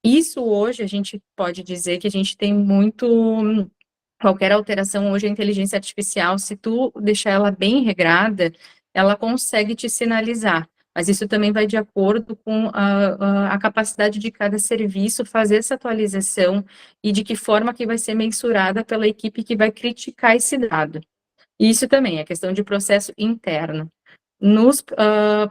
Isso hoje a gente pode dizer que a gente tem muito qualquer alteração hoje a inteligência artificial, se tu deixar ela bem regrada, ela consegue te sinalizar. Mas isso também vai de acordo com a capacidade de cada serviço fazer essa atualização e de que forma que vai ser mensurada pela equipe que vai criticar esse dado. Isso também é questão de processo interno. Nos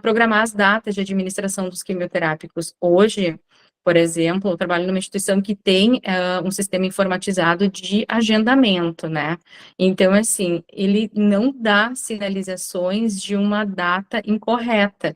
programar as datas de administração dos quimioterápicos. Hoje, por exemplo, eu trabalho numa instituição que tem um sistema informatizado de agendamento, né? Então, assim, ele não dá sinalizações de uma data incorreta,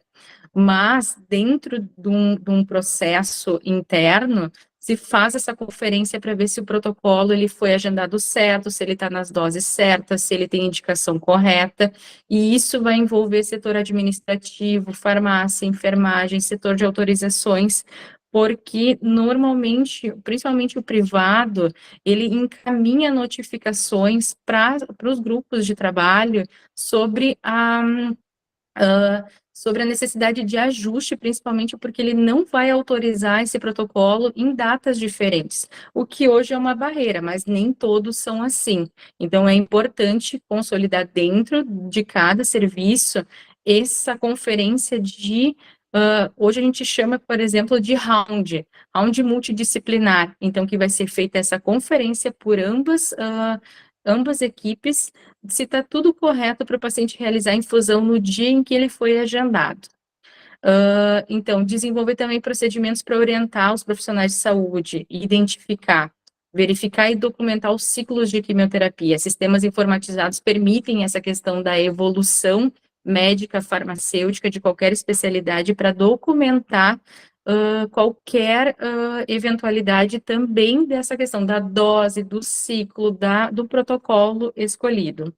mas dentro de um processo interno, se faz essa conferência para ver se o protocolo ele foi agendado certo, se ele está nas doses certas, se ele tem indicação correta, e isso vai envolver setor administrativo, farmácia, enfermagem, setor de autorizações, porque normalmente, principalmente o privado, ele encaminha notificações para os grupos de trabalho sobre sobre a necessidade de ajuste, principalmente porque ele não vai autorizar esse protocolo em datas diferentes, o que hoje é uma barreira, mas nem todos são assim. Então, é importante consolidar dentro de cada serviço essa conferência de hoje a gente chama, por exemplo, de round multidisciplinar, então que vai ser feita essa conferência por ambas equipes, se está tudo correto para o paciente realizar a infusão no dia em que ele foi agendado. Então, desenvolver também procedimentos para orientar os profissionais de saúde, identificar, verificar e documentar os ciclos de quimioterapia. Sistemas informatizados permitem essa questão da evolução médica, farmacêutica, de qualquer especialidade, para documentar qualquer eventualidade também dessa questão da dose, do ciclo, do protocolo escolhido.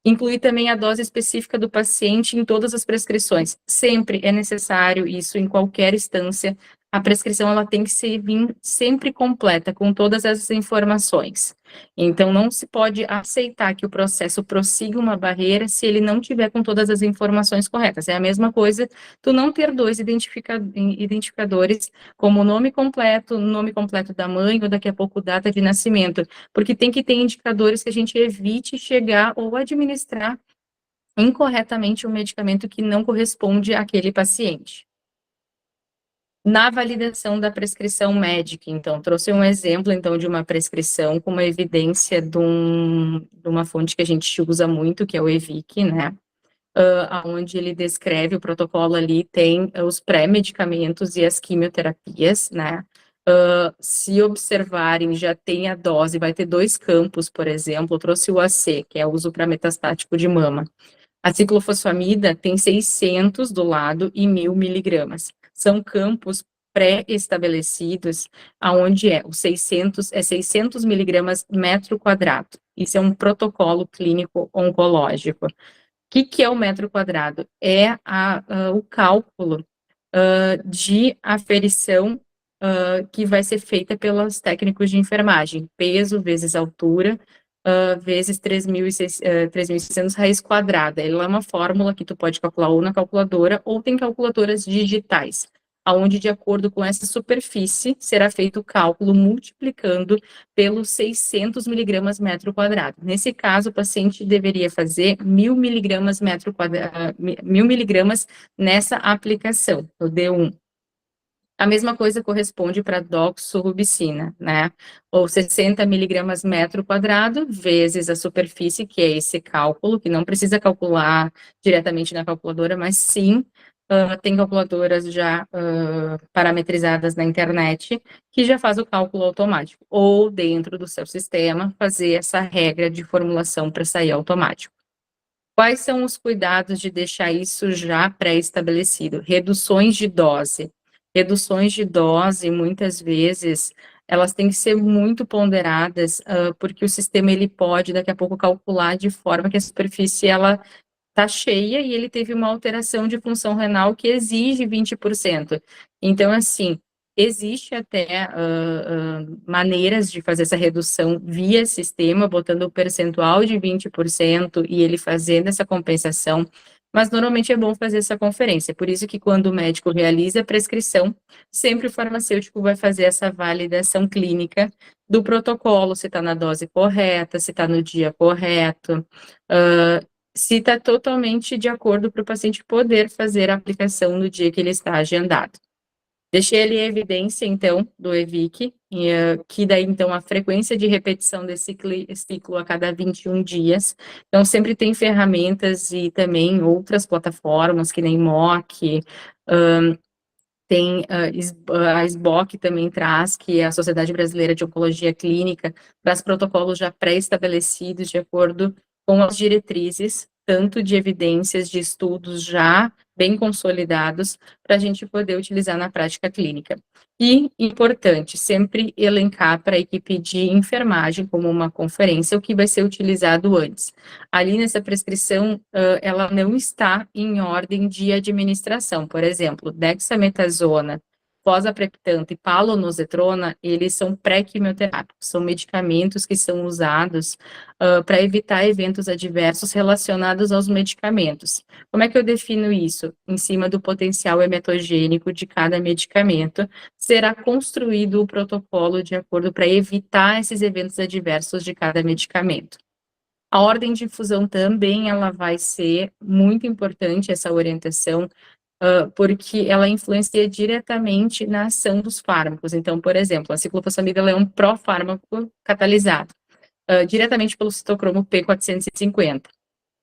Incluir também a dose específica do paciente em todas as prescrições. Sempre é necessário isso em qualquer instância. A prescrição ela tem que vir sempre completa, com todas as informações. Então, não se pode aceitar que o processo prossiga uma barreira se ele não tiver com todas as informações corretas. É a mesma coisa tu não ter dois identificadores, como nome completo da mãe, ou daqui a pouco data de nascimento, porque tem que ter indicadores que a gente evite chegar ou administrar incorretamente um medicamento que não corresponde àquele paciente. Na validação da prescrição médica, então, trouxe um exemplo, então, de uma prescrição com uma evidência de uma fonte que a gente usa muito, que é o EVIC, né, onde ele descreve o protocolo ali, tem os pré-medicamentos e as quimioterapias, né, se observarem, já tem a dose, vai ter 2 campos, por exemplo, eu trouxe o AC, que é o uso para metastático de mama. A ciclofosfamida tem 600 do lado e 1.000 miligramas. São campos pré-estabelecidos, aonde o 600 miligramas metro quadrado. Isso é um protocolo clínico oncológico. O que é o metro quadrado? É o cálculo de aferição que vai ser feita pelos técnicos de enfermagem, peso vezes altura, vezes 3.600 raiz quadrada. Ela é uma fórmula que tu pode calcular ou na calculadora, ou tem calculadoras digitais, aonde de acordo com essa superfície, será feito o cálculo multiplicando pelos 600 miligramas metro quadrado. Nesse caso, o paciente deveria fazer 1.000 miligramas metro quadrado, 1.000 miligramas nessa aplicação, o D1. A mesma coisa corresponde para doxorubicina, né? Ou 60 miligramas metro quadrado vezes a superfície, que é esse cálculo, que não precisa calcular diretamente na calculadora, mas sim, tem calculadoras já parametrizadas na internet, que já faz o cálculo automático. Ou dentro do seu sistema, fazer essa regra de formulação para sair automático. Quais são os cuidados de deixar isso já pré-estabelecido? Reduções de dose. Reduções de dose, muitas vezes, elas têm que ser muito ponderadas, porque o sistema, ele pode, daqui a pouco, calcular de forma que a superfície, ela está cheia e ele teve uma alteração de função renal que exige 20%. Então, assim, existe até maneiras de fazer essa redução via sistema, botando o percentual de 20% e ele fazendo essa compensação, mas normalmente é bom fazer essa conferência, por isso que quando o médico realiza a prescrição, sempre o farmacêutico vai fazer essa validação clínica do protocolo, se está na dose correta, se está no dia correto, se está totalmente de acordo para o paciente poder fazer a aplicação no dia que ele está agendado. Deixei ali a evidência, então, do EVIC, que daí, então, a frequência de repetição desse ciclo a cada 21 dias. Então, sempre tem ferramentas e também outras plataformas, que nem MOC, tem a SBOC também traz, que é a Sociedade Brasileira de Oncologia Clínica, traz protocolos já pré-estabelecidos de acordo com as diretrizes, tanto de evidências de estudos já bem consolidados, para a gente poder utilizar na prática clínica. E, importante, sempre elencar para a equipe de enfermagem, como uma conferência, o que vai ser utilizado antes. Ali nessa prescrição, ela não está em ordem de administração. Por exemplo, dexametasona, fosaprepitant e palonozetrona, eles são pré-quimioterápicos, são medicamentos que são usados para evitar eventos adversos relacionados aos medicamentos. Como é que eu defino isso? Em cima do potencial hematogênico de cada medicamento, será construído o protocolo de acordo para evitar esses eventos adversos de cada medicamento. A ordem de infusão também, ela vai ser muito importante, essa orientação, porque ela influencia diretamente na ação dos fármacos. Então, por exemplo, a ciclofosfamida ela é um pró-fármaco catalisado, diretamente pelo citocromo P450.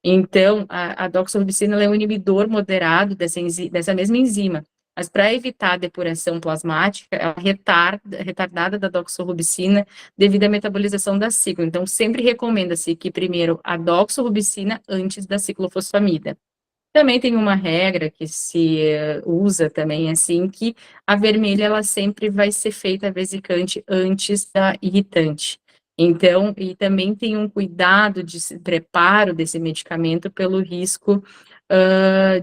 Então, a doxorubicina ela é um inibidor moderado dessa mesma enzima, mas para evitar a depuração plasmática, ela é retardada da doxorubicina devido à metabolização da ciclo. Então, sempre recomenda-se que primeiro a doxorubicina antes da ciclofosfamida. Também tem uma regra que se usa também, assim, que a vermelha, ela sempre vai ser feita a vesicante antes da irritante. Então, e também tem um cuidado de preparo desse medicamento pelo risco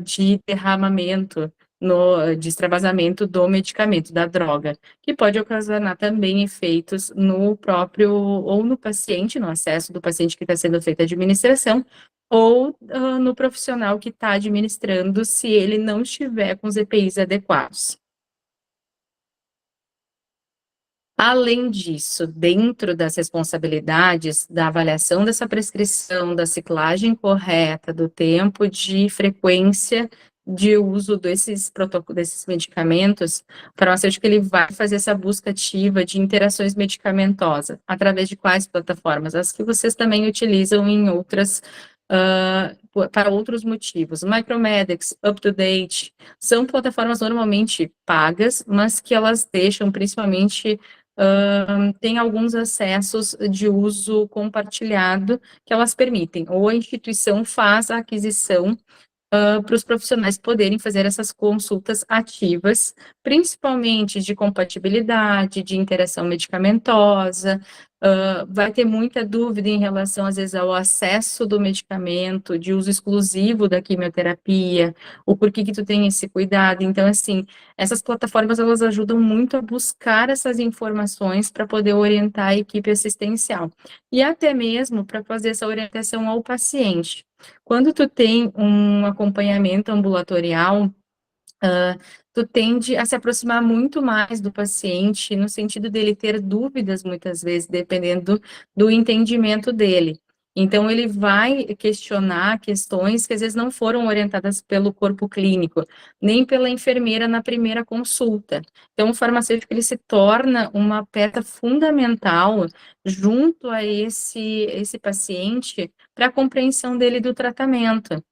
de derramamento, de extravasamento do medicamento, da droga, que pode ocasionar também efeitos no próprio, ou no paciente, no acesso do paciente que está sendo feita a administração, ou no profissional que está administrando, se ele não estiver com os EPIs adequados. Além disso, dentro das responsabilidades da avaliação dessa prescrição, da ciclagem correta, do tempo de frequência de uso desses medicamentos, o farmacêutico ele vai fazer essa busca ativa de interações medicamentosas, através de quais plataformas? As que vocês também utilizam em outras, para outros motivos. Micromedex, UpToDate, são plataformas normalmente pagas, mas que elas deixam principalmente tem alguns acessos de uso compartilhado que elas permitem, ou a instituição faz a aquisição para os profissionais poderem fazer essas consultas ativas, principalmente de compatibilidade, de interação medicamentosa, vai ter muita dúvida em relação, às vezes, ao acesso do medicamento, de uso exclusivo da quimioterapia, o porquê que tu tem esse cuidado. Então, assim, essas plataformas, elas ajudam muito a buscar essas informações para poder orientar a equipe assistencial, e até mesmo para fazer essa orientação ao paciente. Quando tu tem um acompanhamento ambulatorial, tu tende a se aproximar muito mais do paciente, no sentido dele ter dúvidas, muitas vezes, dependendo do entendimento dele. Então, ele vai questionar questões que, às vezes, não foram orientadas pelo corpo clínico, nem pela enfermeira na primeira consulta. Então, o farmacêutico, ele se torna uma peça fundamental junto a esse paciente para a compreensão dele do tratamento.